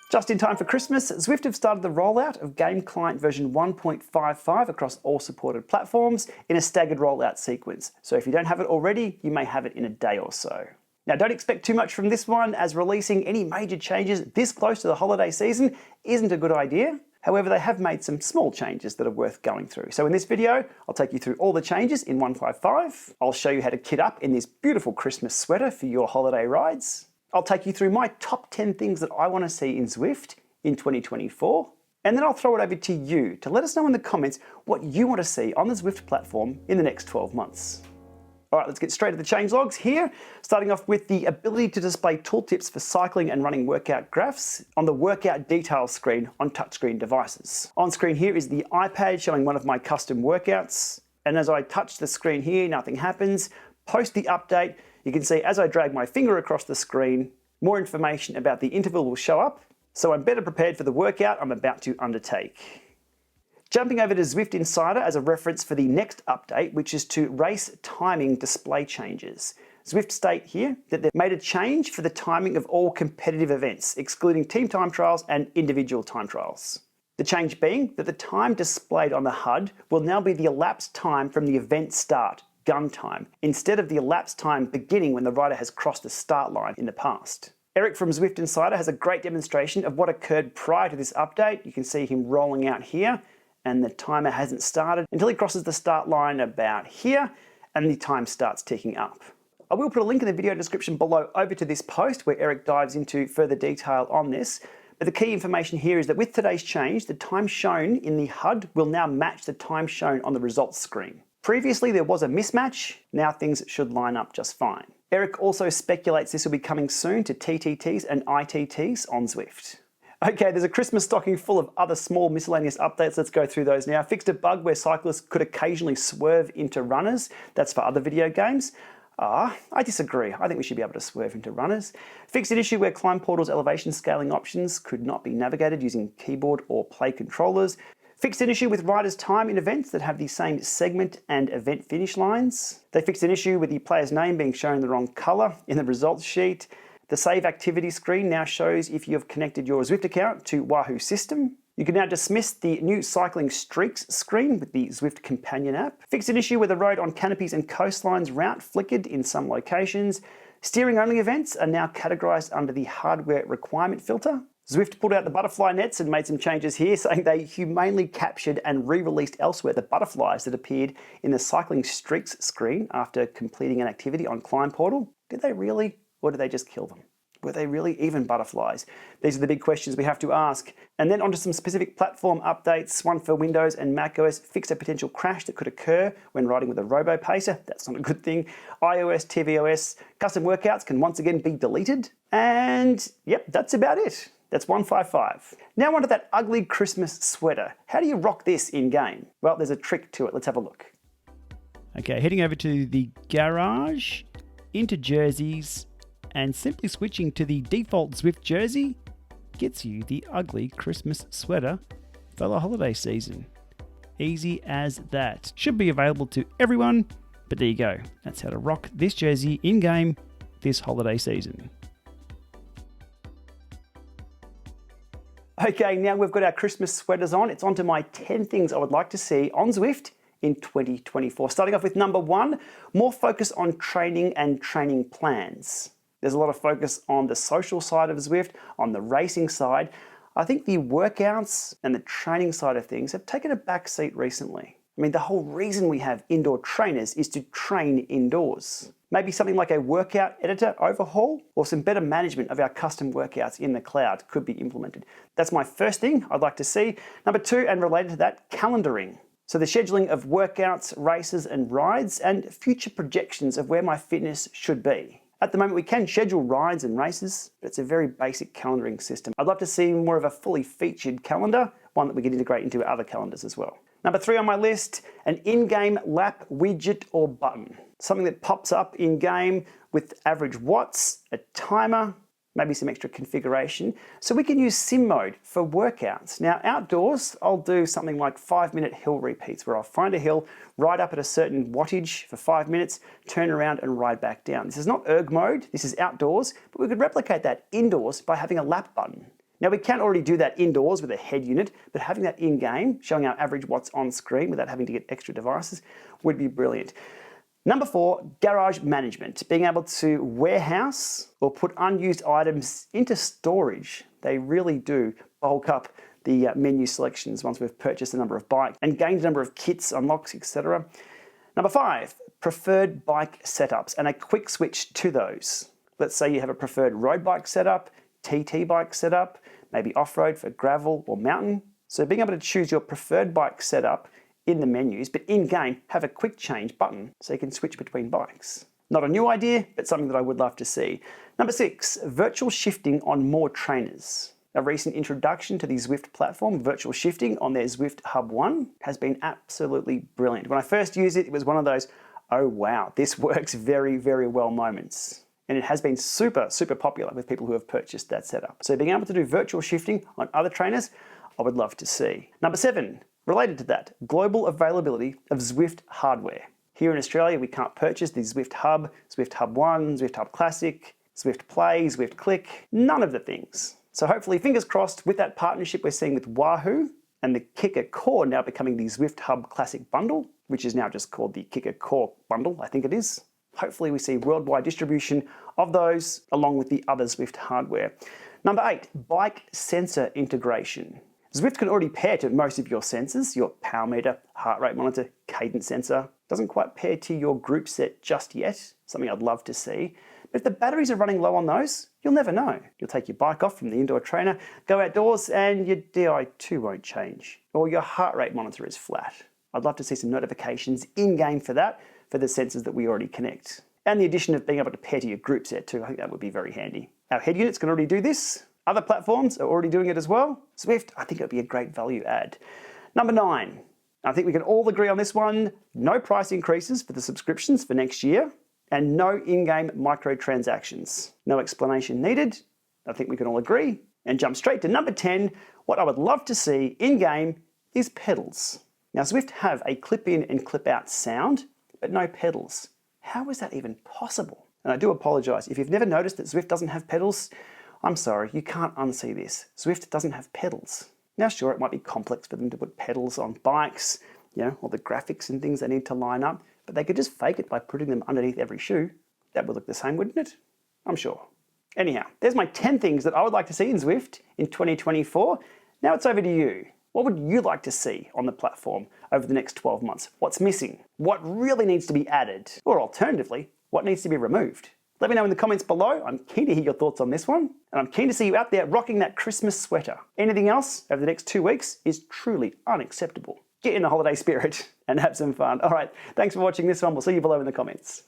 Just in time for Christmas, Zwift have started the rollout of Game Client version 1.55 across all supported platforms in a staggered rollout sequence. So if you don't have it already, you may have it in a day or so. Now don't expect too much from this one, as releasing any major changes this close to the holiday season isn't a good idea. However, they have made some small changes that are worth going through. So in this video, I'll take you through all the changes in 1.55. I'll show you how to kit up in this beautiful Christmas sweater for your holiday rides. I'll take you through my top 10 things that I want to see in Zwift in 2024. And then I'll throw it over to you to let us know in the comments what you want to see on the Zwift platform in the next 12 months. All right, let's get straight to the changelogs here. Starting off with the ability to display tooltips for cycling and running workout graphs on the workout details screen on touchscreen devices. On screen here is the iPad showing one of my custom workouts. And as I touch the screen here, nothing happens. Post the update, you can see as I drag my finger across the screen, more information about the interval will show up, so I'm better prepared for the workout I'm about to undertake. Jumping over to Zwift Insider as a reference for the next update, which is to race timing display changes. Zwift state here that they've made a change for the timing of all competitive events, excluding team time trials and individual time trials. The change being that the time displayed on the HUD will now be the elapsed time from the event start, gun time, instead of the elapsed time beginning when the rider has crossed the start line in the past. Eric from Zwift Insider has a great demonstration of what occurred prior to this update. You can see him rolling out here, and the timer hasn't started until he crosses the start line about here, and the time starts ticking up. I will put a link in the video description below over to this post where Eric dives into further detail on this. But the key information here is that with today's change, the time shown in the HUD will now match the time shown on the results screen. Previously, there was a mismatch. Now things should line up just fine. Eric also speculates this will be coming soon to TTTs and ITTs on Zwift. Okay, there's a Christmas stocking full of other small miscellaneous updates. Let's go through those now. Fixed a bug where cyclists could occasionally swerve into runners. That's for other video games. I disagree. I think we should be able to swerve into runners. Fixed an issue where Climb Portal's elevation scaling options could not be navigated using keyboard or play controllers. Fixed an issue with riders' time in events that have the same segment and event finish lines. They fixed an issue with the player's name being shown the wrong color in the results sheet. The Save Activity screen now shows if you have connected your Zwift account to Wahoo system. You can now dismiss the new Cycling Streaks screen with the Zwift Companion app. Fixed an issue where the road on canopies and coastlines route flickered in some locations. Steering-only events are now categorized under the hardware requirement filter. Zwift pulled out the butterfly nets and made some changes here, saying they humanely captured and re-released elsewhere the butterflies that appeared in the Cycling Streaks screen after completing an activity on Climb Portal. Did they really, or did they just kill them? Were they really even butterflies? These are the big questions we have to ask. And then onto some specific platform updates. One for Windows and macOS, fixed a potential crash that could occur when riding with a robo-pacer. That's not a good thing. iOS, tvOS, custom workouts can once again be deleted. And yep, that's about it. That's 1.55. Now onto that ugly Christmas sweater. How do you rock this in-game? Well, there's a trick to it. Let's have a look. Okay, heading over to the garage, into jerseys, and simply switching to the default Zwift jersey gets you the ugly Christmas sweater for the holiday season. Easy as that. Should be available to everyone, but there you go. That's how to rock this jersey in-game this holiday season. Okay, now we've got our Christmas sweaters on. It's on to my 10 things I would like to see on Zwift in 2024. Starting off with number 1, more focus on training and training plans. There's a lot of focus on the social side of Zwift, on the racing side. I think the workouts and the training side of things have taken a back seat recently. I mean, the whole reason we have indoor trainers is to train indoors. Maybe something like a workout editor overhaul or some better management of our custom workouts in the cloud could be implemented. That's my first thing I'd like to see. Number 2, and related to that, calendaring. So the scheduling of workouts, races and rides, and future projections of where my fitness should be. At the moment, we can schedule rides and races, but it's a very basic calendaring system. I'd love to see more of a fully featured calendar, one that we can integrate into other calendars as well. Number 3 on my list, an in-game lap widget or button. Something that pops up in-game with average watts, a timer, maybe some extra configuration, so we can use sim mode for workouts. Now outdoors, I'll do something like 5-minute hill repeats where I'll find a hill, ride up at a certain wattage for 5 minutes, turn around and ride back down. This is not erg mode, this is outdoors, but we could replicate that indoors by having a lap button. Now we can already do that indoors with a head unit, but having that in-game, showing our average watts on screen without having to get extra devices, would be brilliant. Number 4, garage management. Being able to warehouse or put unused items into storage. They really do bulk up the menu selections once we've purchased a number of bikes and gained a number of kits, unlocks, etc. Number 5, preferred bike setups and a quick switch to those. Let's say you have a preferred road bike setup, TT bike setup, maybe off-road for gravel or mountain. So being able to choose your preferred bike setup in the menus, but in-game have a quick change button so you can switch between bikes. Not a new idea, but something that I would love to see. Number 6, virtual shifting on more trainers. A recent introduction to the Zwift platform, virtual shifting on their Zwift Hub 1, has been absolutely brilliant. When I first used it, it was one of those, oh wow, this works very, very well moments. And it has been super, super popular with people who have purchased that setup. So being able to do virtual shifting on other trainers, I would love to see. Number 7, related to that, global availability of Zwift hardware. Here in Australia, we can't purchase the Zwift Hub, Zwift Hub 1, Zwift Hub Classic, Zwift Play, Zwift Click, none of the things. So hopefully, fingers crossed, with that partnership we're seeing with Wahoo and the Kicker Core now becoming the Zwift Hub Classic bundle, which is now just called the Kicker Core bundle, I think it is. Hopefully we see worldwide distribution of those along with the other Zwift hardware. Number 8, bike sensor integration. Zwift can already pair to most of your sensors, your power meter, heart rate monitor, cadence sensor. Doesn't quite pair to your group set just yet, something I'd love to see. But if the batteries are running low on those, you'll never know. You'll take your bike off from the indoor trainer, go outdoors, and your Di2 won't change. Or your heart rate monitor is flat. I'd love to see some notifications in-game for that, for the sensors that we already connect. And the addition of being able to pair to your group set too, I think that would be very handy. Our head units can already do this. Other platforms are already doing it as well. Zwift, I think it would be a great value add. Number 9, I think we can all agree on this one, no price increases for the subscriptions for next year, and no in-game microtransactions. No explanation needed. I think we can all agree. And jump straight to number 10, what I would love to see in-game is pedals. Now Zwift have a clip-in and clip-out sound, but no pedals. How is that even possible? And I do apologize. If you've never noticed that Zwift doesn't have pedals, I'm sorry, you can't unsee this. Zwift doesn't have pedals. Now sure, it might be complex for them to put pedals on bikes, all the graphics and things they need to line up, but they could just fake it by putting them underneath every shoe. That would look the same, wouldn't it? I'm sure. Anyhow, there's my 10 things that I would like to see in Zwift in 2024. Now it's over to you. What would you like to see on the platform over the next 12 months? What's missing? What really needs to be added? Or alternatively, what needs to be removed? Let me know in the comments below. I'm keen to hear your thoughts on this one. And I'm keen to see you out there rocking that Christmas sweater. Anything else over the next 2 weeks is truly unacceptable. Get in the holiday spirit and have some fun. All right, thanks for watching this one. We'll see you below in the comments.